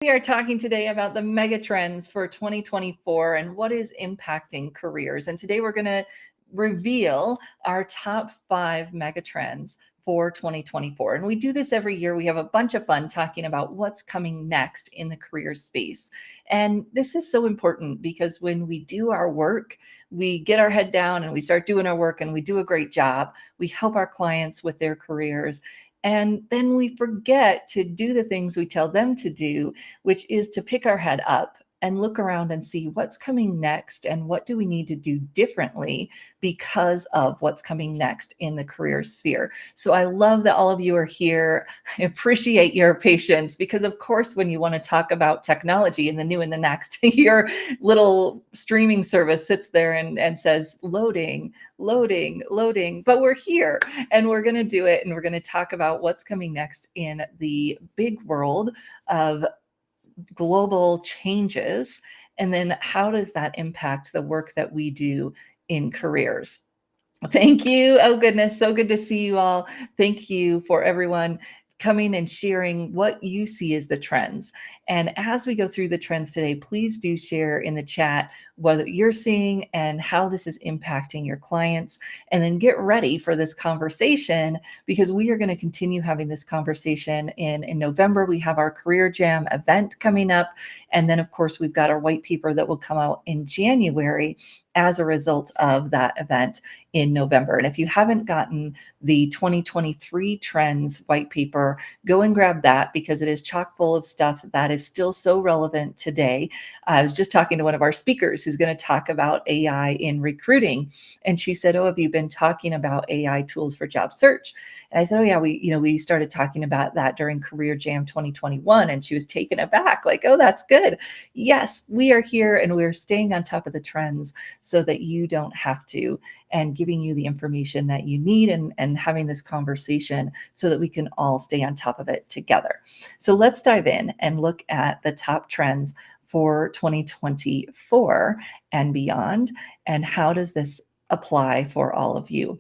We are talking today about the megatrends for 2024 and what is impacting careers. And today we're going to reveal our top 5 megatrends for 2024. And we do this every year. We have a bunch of fun talking about what's coming next in the career space. And this is so important because when we do our work, we get our head down and we start doing our work and we do a great job. We help our clients with their careers. And then we forget to do the things we tell them to do, which is to pick our head up and look around and see what's coming next and what do we need to do differently because of what's coming next in the career sphere. So I love that all of you are here. I appreciate your patience because of course, when you want to talk about technology and the new and the next, your little streaming service sits there and says loading, loading, loading, but we're here and we're going to do it. And we're going to talk about what's coming next in the big world of global changes, and then how does that impact the work that we do in careers. Thank you. Oh goodness, so good to see you all. Thank you for everyone coming and sharing what you see as the trends. And as we go through the trends today, please do share in the chat what you're seeing and how this is impacting your clients. And then get ready for this conversation because we are going to continue having this conversation in November. We have our Career Jam event coming up. And then of course, we've got our white paper that will come out in January as a result of that event in November. And if you haven't gotten the 2023 trends white paper, go and grab that because it is chock full of stuff that is still so relevant today. I was just talking to one of our speakers who's going to talk about AI in recruiting. And she said, "Oh, have you been talking about AI tools for job search?" And I said, "Oh yeah, we started talking about that during Career Jam 2021." And she was taken aback, like, "Oh, that's good." Yes, we are here and we're staying on top of the trends so that you don't have to, and giving you the information that you need and having this conversation so that we can all stay on top of it together. So let's dive in and look at the top trends for 2024 and beyond, and how does this apply for all of you.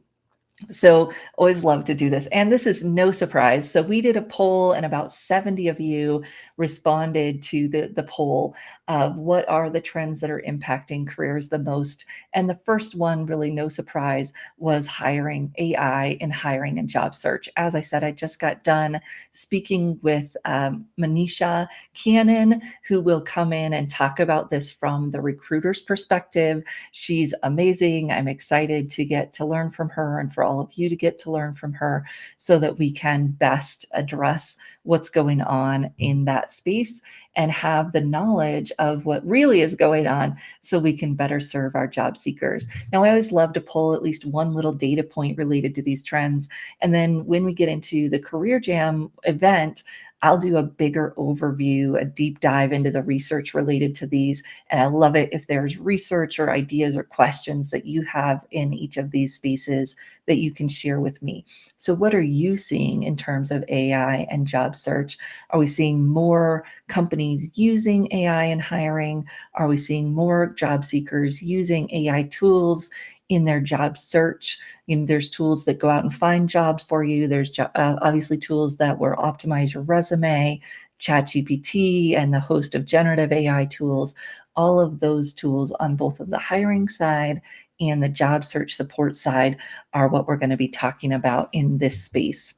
So always love to do this. And this is no surprise. So we did a poll and about 70 of you responded to the poll of what are the trends that are impacting careers the most. And the first one, really no surprise, was hiring, AI in hiring and job search. As I said, I just got done speaking with Manisha Cannon, who will come in and talk about this from the recruiter's perspective. She's amazing. I'm excited to get to learn from her and for all of you to get to learn from her so that we can best address what's going on in that space and have the knowledge of what really is going on so we can better serve our job seekers. Now, I always love to pull at least one little data point related to these trends. And then when we get into the Career Jam event, I'll do a bigger overview, a deep dive into the research related to these. And I love it if there's research or ideas or questions that you have in each of these spaces that you can share with me. So what are you seeing in terms of AI and job search? Are we seeing more companies using AI in hiring? Are we seeing more job seekers using AI tools in their job search? There's tools that go out and find jobs for you. There's obviously tools that will optimize your resume, ChatGPT, and the host of generative AI tools. All of those tools on both of the hiring side and the job search support side are what we're going to be talking about in this space.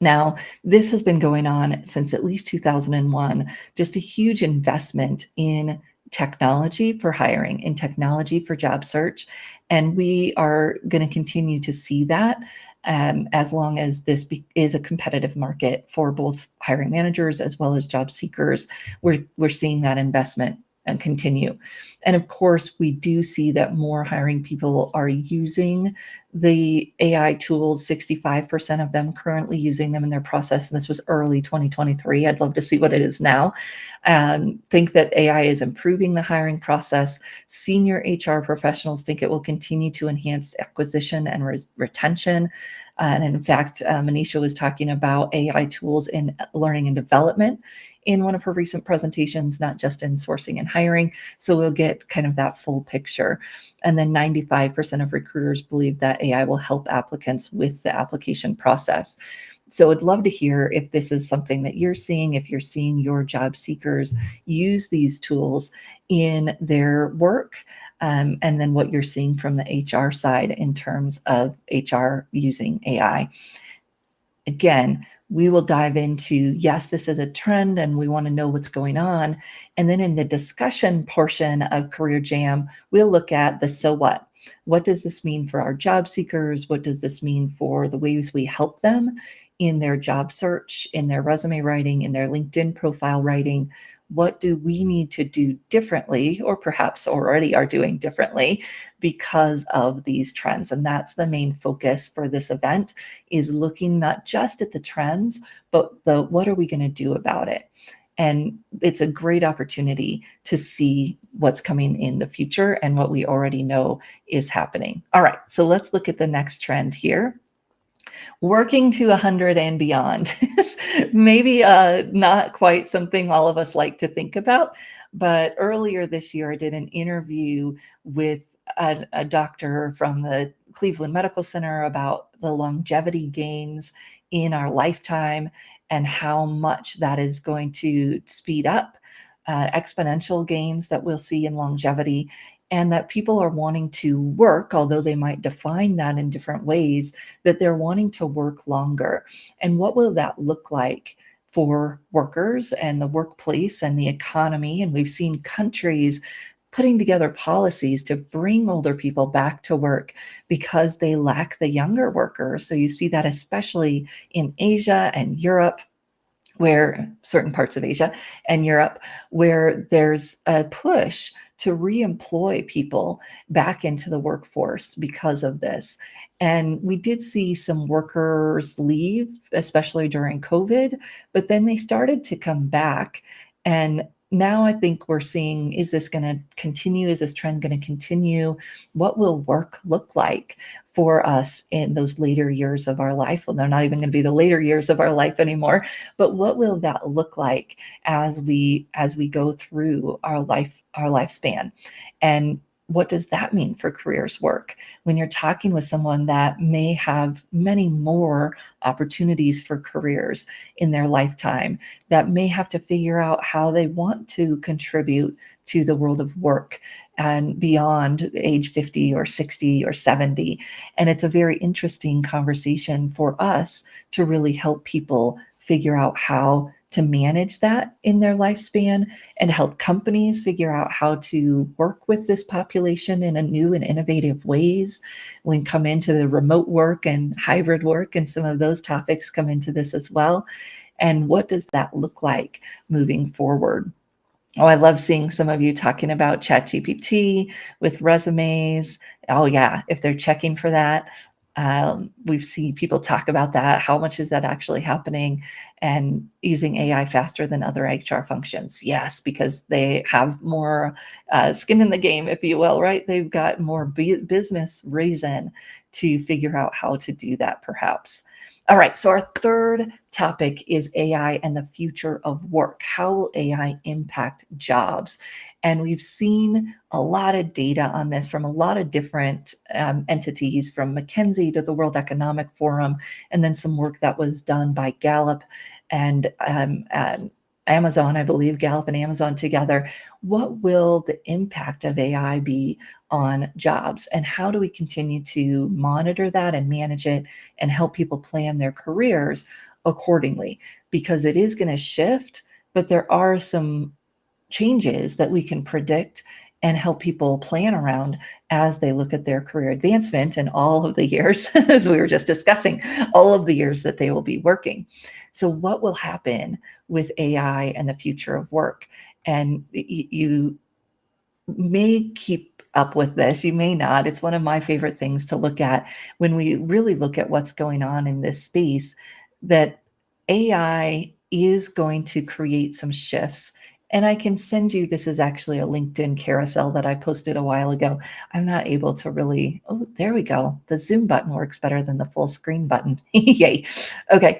Now, this has been going on since at least 2001, just a huge investment in technology for hiring, in technology for job search. And we are going to continue to see that as long as this is a competitive market for both hiring managers as well as job seekers. We're seeing that investment and continue. And of course, we do see that more hiring people are using the AI tools, 65% of them currently using them in their process. And this was early 2023. I'd love to see what it is now. Think that AI is improving the hiring process. Senior HR professionals think it will continue to enhance acquisition and retention. And in fact, Manisha was talking about AI tools in learning and development in one of her recent presentations, not just in sourcing and hiring. So we'll get kind of that full picture. And then 95% of recruiters believe that AI will help applicants with the application process. So I'd love to hear if this is something that you're seeing, if you're seeing your job seekers use these tools in their work, and then what you're seeing from the HR side in terms of HR using AI. Again, we will dive into, yes, this is a trend and we want to know what's going on. And then in the discussion portion of Career Jam, we'll look at the so what. What does this mean for our job seekers? What does this mean for the ways we help them in their job search, in their resume writing, in their LinkedIn profile writing? What do we need to do differently, or perhaps already are doing differently because of these trends? And that's the main focus for this event, is looking not just at the trends, but the what are we going to do about it? And it's a great opportunity to see what's coming in the future and what we already know is happening. All right, so let's look at the next trend here. Working to 100 and beyond is maybe not quite something all of us like to think about. But earlier this year, I did an interview with a doctor from the Cleveland Medical Center about the longevity gains in our lifetime and how much that is going to speed up exponential gains that we'll see in longevity, and that people are wanting to work, although they might define that in different ways, that they're wanting to work longer. And what will that look like for workers and the workplace and the economy? And we've seen countries putting together policies to bring older people back to work because they lack the younger workers. So you see that especially in Asia and Europe, where certain parts of Asia and Europe, where there's a push to re-employ people back into the workforce because of this. And we did see some workers leave, especially during COVID, but then they started to come back. And now I think we're seeing, is this going to continue? Is this trend going to continue? What will work look like for us in those later years of our life? Well, they're not even going to be the later years of our life anymore, but what will that look like as we go through our lifespan? And what does that mean for careers work? When you're talking with someone that may have many more opportunities for careers in their lifetime, that may have to figure out how they want to contribute to the world of work and beyond age 50 or 60 or 70. And it's a very interesting conversation for us to really help people figure out how to manage that in their lifespan, and help companies figure out how to work with this population in a new and innovative ways. When come into the remote work and hybrid work, and some of those topics come into this as well. And what does that look like moving forward? Oh, I love seeing some of you talking about ChatGPT with resumes. Oh, yeah, if they're checking for that. We've seen people talk about that. How much is that actually happening? And using AI faster than other HR functions? Yes, because they have more skin in the game, if you will, right? They've got more business reason to figure out how to do that, perhaps. All right, so our third topic is AI and the future of work. How will AI impact jobs? And we've seen a lot of data on this from a lot of different entities, from McKinsey to the World Economic Forum, and then some work that was done by Gallup and Amazon, I believe, Gallup and Amazon together. What will the impact of AI be on jobs? And how do we continue to monitor that and manage it and help people plan their careers accordingly? Because it is going to shift, but there are some changes that we can predict and help people plan around as they look at their career advancement and all of the years, as we were just discussing, all of the years that they will be working. So what will happen with AI and the future of work? And you may keep up with this, you may not. It's one of my favorite things to look at when we really look at what's going on in this space, that AI is going to create some shifts. And I can send you, this is actually a LinkedIn carousel that I posted a while ago. I'm not able to really, oh, there we go. The Zoom button works better than the full screen button. Yay. Okay.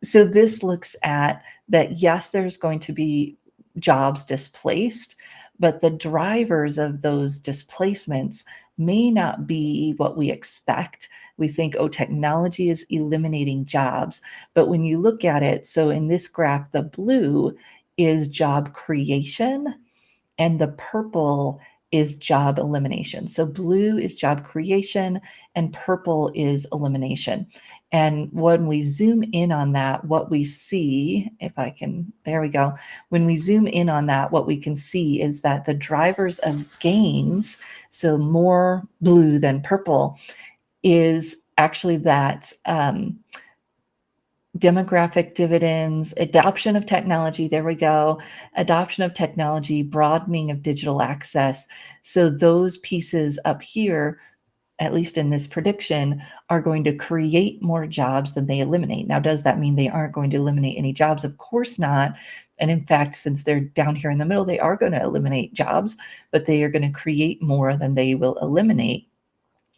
So this looks at that, yes, there's going to be jobs displaced, but the drivers of those displacements may not be what we expect. We think, oh, technology is eliminating jobs. But when you look at it, so in this graph, the blue is job creation and the purple is job elimination. So blue is job creation and purple is elimination. And when we zoom in on that, what we see, if I can, there we go. When we zoom in on that, what we can see is that the drivers of gains, so more blue than purple, is actually that demographic dividends, adoption of technology, there we go, adoption of technology, broadening of digital access. So those pieces up here, at least in this prediction, are going to create more jobs than they eliminate. Now, does that mean they aren't going to eliminate any jobs? Of course not. And in fact, since they're down here in the middle, they are going to eliminate jobs, but they are going to create more than they will eliminate.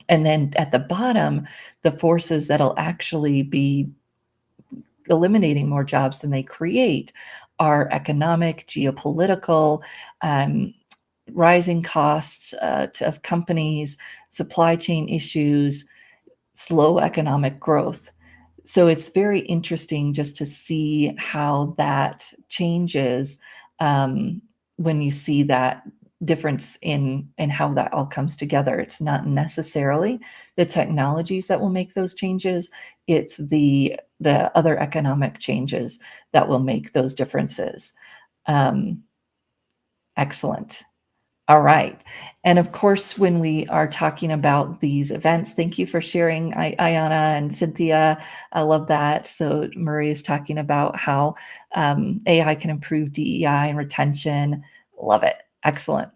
And then at the bottom, the forces that'll actually be eliminating more jobs than they create are economic, geopolitical, rising costs of companies, supply chain issues, slow economic growth. So it's very interesting just to see how that changes when you see that difference in how that all comes together. It's not necessarily the technologies that will make those changes. It's the other economic changes that will make those differences. Excellent. All right. And of course, when we are talking about these events, thank you for sharing, Ayana and Cynthia. I love that. So Murray is talking about how AI can improve DEI and retention. Love it. Excellent.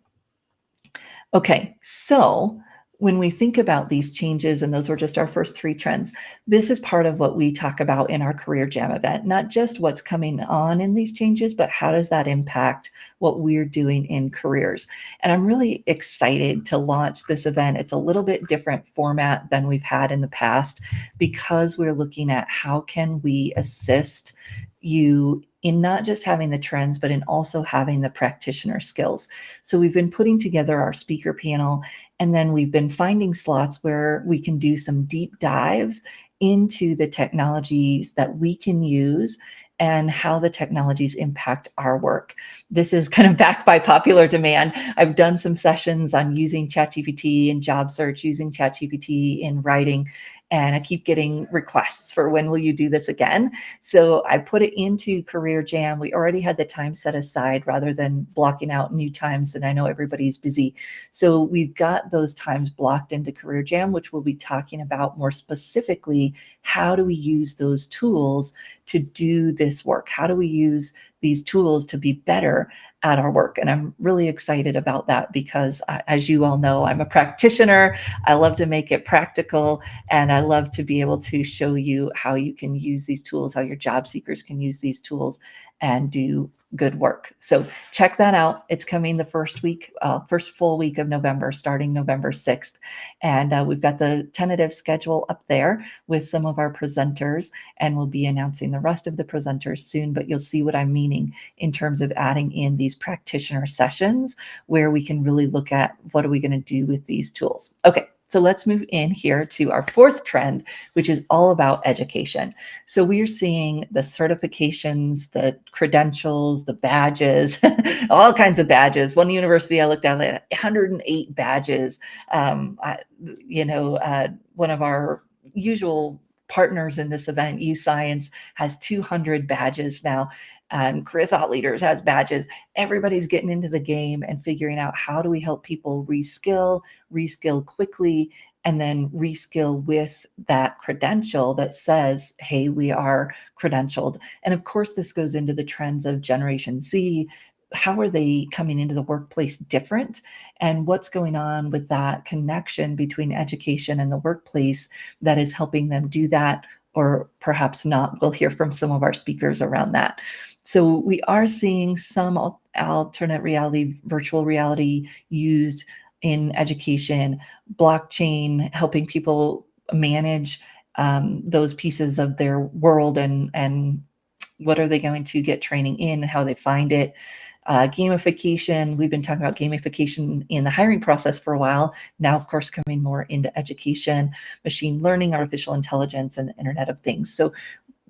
Okay, so when we think about these changes, and those were just our first 3 trends, this is part of what we talk about in our Career Jam event, not just what's coming on in these changes, but how does that impact what we're doing in careers. And I'm really excited to launch this event. It's a little bit different format than we've had in the past because we're looking at how can we assist you in not just having the trends, but in also having the practitioner skills. So we've been putting together our speaker panel, and then we've been finding slots where we can do some deep dives into the technologies that we can use and how the technologies impact our work. This is kind of backed by popular demand. I've done some sessions on using ChatGPT in job search, using ChatGPT in writing, and I keep getting requests for when will you do this again? So I put it into Career Jam. We already had the time set aside rather than blocking out new times, and I know everybody's busy. So we've got those times blocked into Career Jam, which we'll be talking about more specifically, how do we use those tools to do this work? How do we use these tools to be better at our work? And I'm really excited about that because, as you all know, I'm a practitioner. I love to make it practical, and I love to be able to show you how you can use these tools, how your job seekers can use these tools and do good work. So check that out. It's coming the first full week of November, starting November 6th. And we've got the tentative schedule up there with some of our presenters, and we'll be announcing the rest of the presenters soon, but you'll see what I'm meaning in terms of adding in these practitioner sessions where we can really look at what are we going to do with these tools. Okay. So let's move in here to our 4th trend, which is all about education. So we're seeing the certifications, the credentials, the badges, all kinds of badges. One university I looked at had 108 badges. One of our usual partners in this event, UScience, has 200 badges now. Career Thought Leaders has badges. Everybody's getting into the game and figuring out how do we help people reskill quickly, and then reskill with that credential that says, hey, we are credentialed. And of course, this goes into the trends of Generation Z. How are they coming into the workplace different? And what's going on with that connection between education and the workplace that is helping them do that, or perhaps not? We'll hear from some of our speakers around that. So we are seeing some alternate reality, virtual reality used in education, blockchain, helping people manage those pieces of their world and what are they going to get training in and how they find it. Gamification, we've been talking about gamification in the hiring process for a while. Now, of course, coming more into education, machine learning, artificial intelligence, and the Internet of Things. So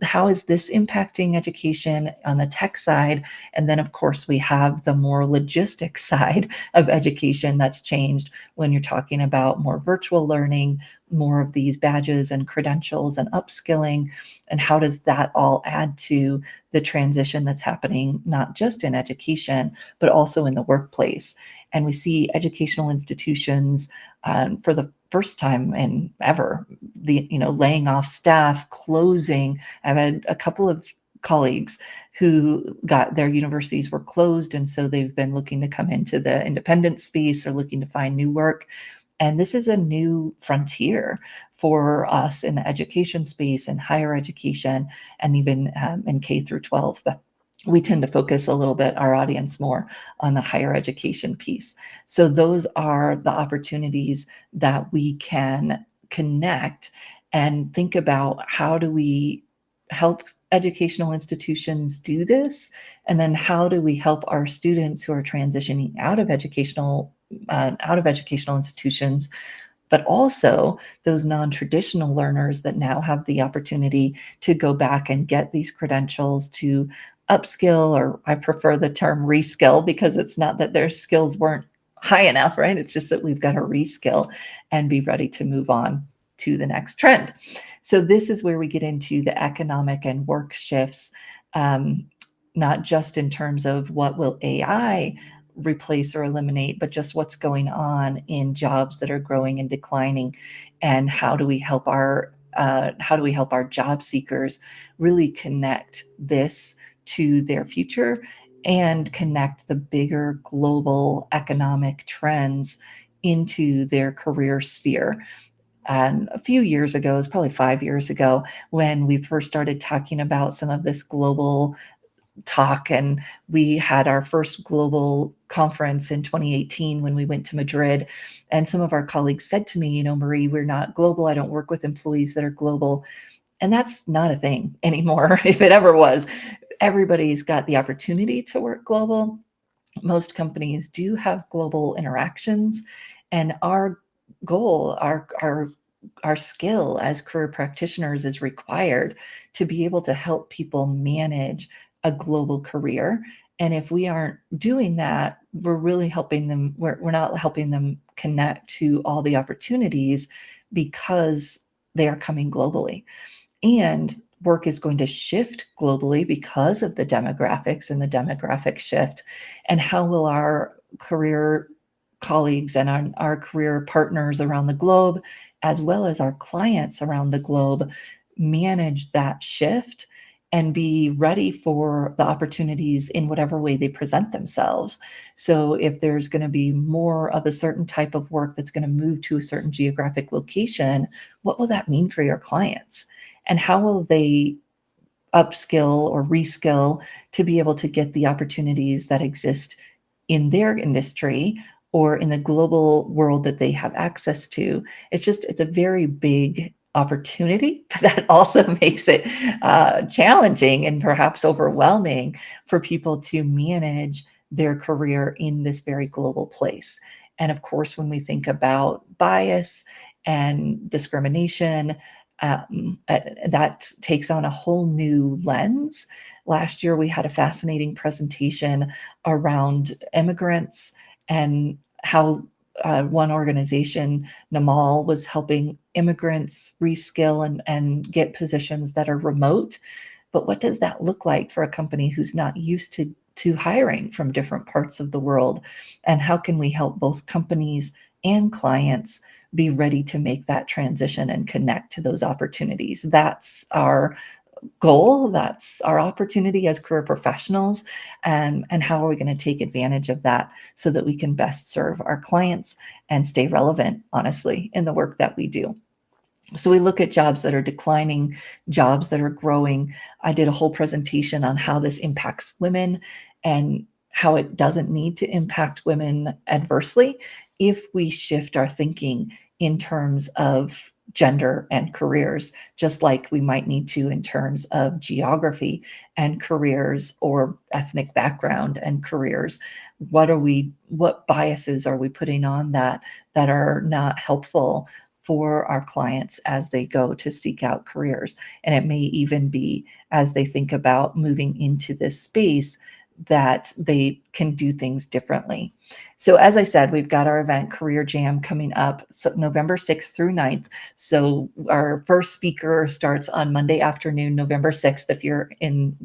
how is this impacting education on the tech side? And then, of course, we have the more logistic side of education that's changed when you're talking about more virtual learning, more of these badges and credentials and upskilling. And how does that all add to the transition that's happening, not just in education, but also in the workplace? And we see educational institutions for the first time in ever, laying off staff, closing. I've had a couple of colleagues who got their universities were closed, and so they've been looking to come into the independent space or looking to find new work. And this is a new frontier for us in the education space and higher education, and even in K through 12. But we tend to focus a little bit, our audience, more on the higher education piece. So those are the opportunities that we can connect and think about, how do we help educational institutions do this? And then how do we help our students who are transitioning out of educational institutions, but also those non-traditional learners that now have the opportunity to go back and get these credentials to upskill, or I prefer the term reskill, because it's not that their skills weren't high enough, right? It's just that we've got to reskill and be ready to move on to the next trend. So this is where we get into the economic and work shifts, not just in terms of what will AI replace or eliminate, but just what's going on in jobs that are growing and declining, and how do we help our job seekers really connect this to their future and connect the bigger global economic trends into their career sphere. And a few years ago, it was probably 5 years ago, when we first started talking about some of this global talk, and we had our first global conference in 2018 when we went to Madrid. And some of our colleagues said to me, Marie, we're not global. I don't work with employees that are global. And that's not a thing anymore. If it ever was, everybody's got the opportunity to work global. Most companies do have global interactions, and our goal, our skill as career practitioners is required to be able to help people manage a global career. And if we aren't doing that, we're really helping them, we're not helping them connect to all the opportunities, because they are coming globally. And work is going to shift globally because of the demographics and the demographic shift. And how will our career colleagues and our career partners around the globe, as well as our clients around the globe, manage that shift and be ready for the opportunities in whatever way they present themselves? So if there's going to be more of a certain type of work that's going to move to a certain geographic location, what will that mean for your clients? And how will they upskill or reskill to be able to get the opportunities that exist in their industry or in the global world that they have access to? It's a very big opportunity, but that also makes it challenging and perhaps overwhelming for people to manage their career in this very global place. And of course, when we think about bias and discrimination, that takes on a whole new lens. Last year, we had a fascinating presentation around immigrants and how one organization, Namal, was helping immigrants reskill and get positions that are remote. But what does that look like for a company who's not used to hiring from different parts of the world? And how can we help both companies and clients be ready to make that transition and connect to those opportunities? That's our goal. That's our opportunity as career professionals. And how are we going to take advantage of that so that we can best serve our clients and stay relevant, honestly, in the work that we do? So we look at jobs that are declining, jobs that are growing. I did a whole presentation on how this impacts women and how it doesn't need to impact women adversely if we shift our thinking in terms of gender and careers, just like we might need to in terms of geography and careers, or ethnic background and careers. What biases are we putting on that are not helpful for our clients as they go to seek out careers? And it may even be as they think about moving into this space that they can do things differently. So as I said, we've got our event Career Jam coming up November 6th through 9th. So our first speaker starts on Monday afternoon, November 6th, if you're in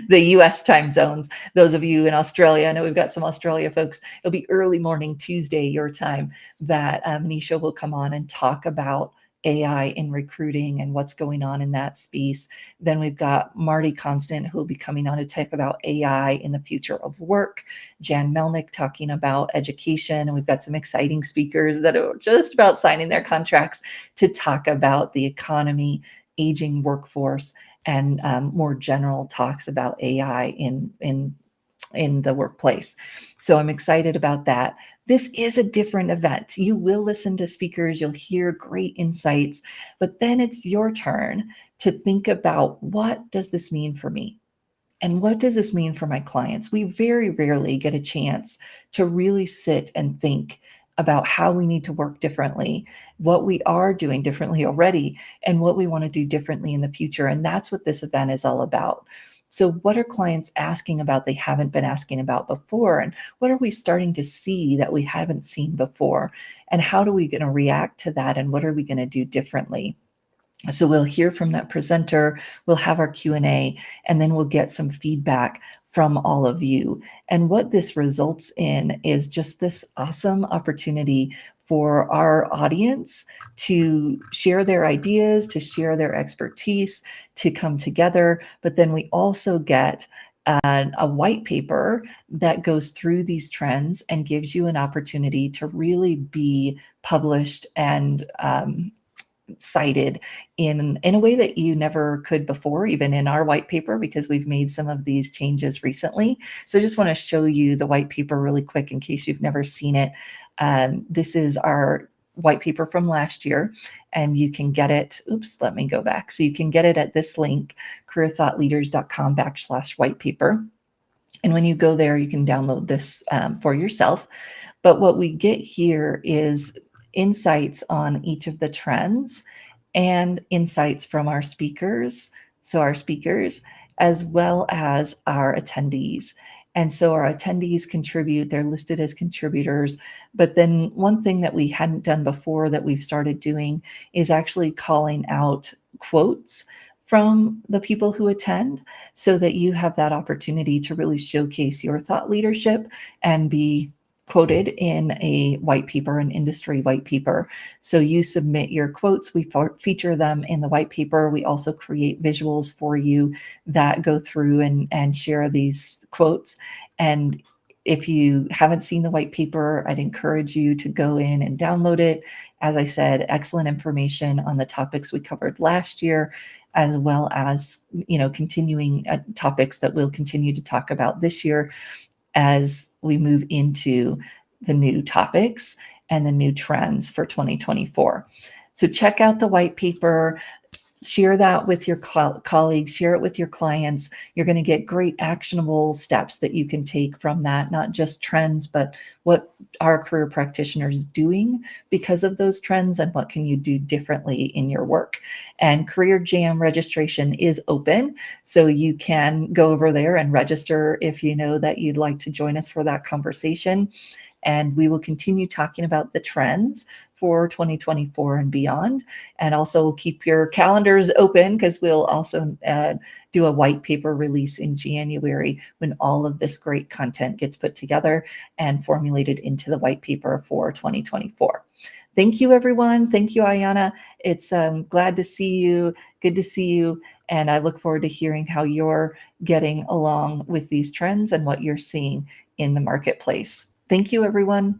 the US time zones. Those of you in Australia, I know we've got some Australia folks, it'll be early morning Tuesday, your time, that Nisha will come on and talk about AI in recruiting and what's going on in that space. Then we've got Marty Constant, who will be coming on to talk about AI in the future of work. Jan Melnick talking about education. And we've got some exciting speakers that are just about signing their contracts to talk about the economy, aging workforce, and more general talks about AI in the workplace. So I'm excited about that. This is a different event. You will listen to speakers, you'll hear great insights, but then it's your turn to think about, what does this mean for me? And what does this mean for my clients? We very rarely get a chance to really sit and think about how we need to work differently, what we are doing differently already, and what we want to do differently in the future. And that's what this event is all about. So what are clients asking about they haven't been asking about before? And what are we starting to see that we haven't seen before? And how are we going to react to that? And what are we going to do differently? So we'll hear from that presenter, we'll have our Q&A, and then we'll get some feedback from all of you. And what this results in is just this awesome opportunity for our audience to share their ideas, to share their expertise, to come together. But then we also get a white paper that goes through these trends and gives you an opportunity to really be published and cited in a way that you never could before, even in our white paper, because we've made some of these changes recently. So I just want to show you the white paper really quick in case you've never seen it. This is our white paper from last year, and you can get it. Oops, let me go back. So you can get it at this link, careerthoughtleaders.com/white paper. And when you go there, you can download this for yourself. But what we get here is insights on each of the trends and insights from our speakers. So our speakers, as well as our attendees. And so our attendees contribute, they're listed as contributors. But then one thing that we hadn't done before that we've started doing is actually calling out quotes from the people who attend, so that you have that opportunity to really showcase your thought leadership and be quoted in a white paper, an industry white paper. So you submit your quotes, we feature them in the white paper. We also create visuals for you that go through and share these quotes. And if you haven't seen the white paper, I'd encourage you to go in and download it. As I said, excellent information on the topics we covered last year, as well as, continuing topics that we'll continue to talk about this year as we move into the new topics and the new trends for 2024. So check out the white paper, share that with your colleagues, share it with your clients. You're going to get great actionable steps that you can take from that, not just trends, but what are career practitioners doing because of those trends, and what can you do differently in your work. And Career Jam registration is open, so you can go over there and register if you know that you'd like to join us for that conversation. And we will continue talking about the trends for 2024 and beyond. And also keep your calendars open, because we'll also do a white paper release in January when all of this great content gets put together and formulated into the white paper for 2024. Thank you, everyone. Thank you, Ayana. It's glad to see you. Good to see you. And I look forward to hearing how you're getting along with these trends and what you're seeing in the marketplace. Thank you, everyone.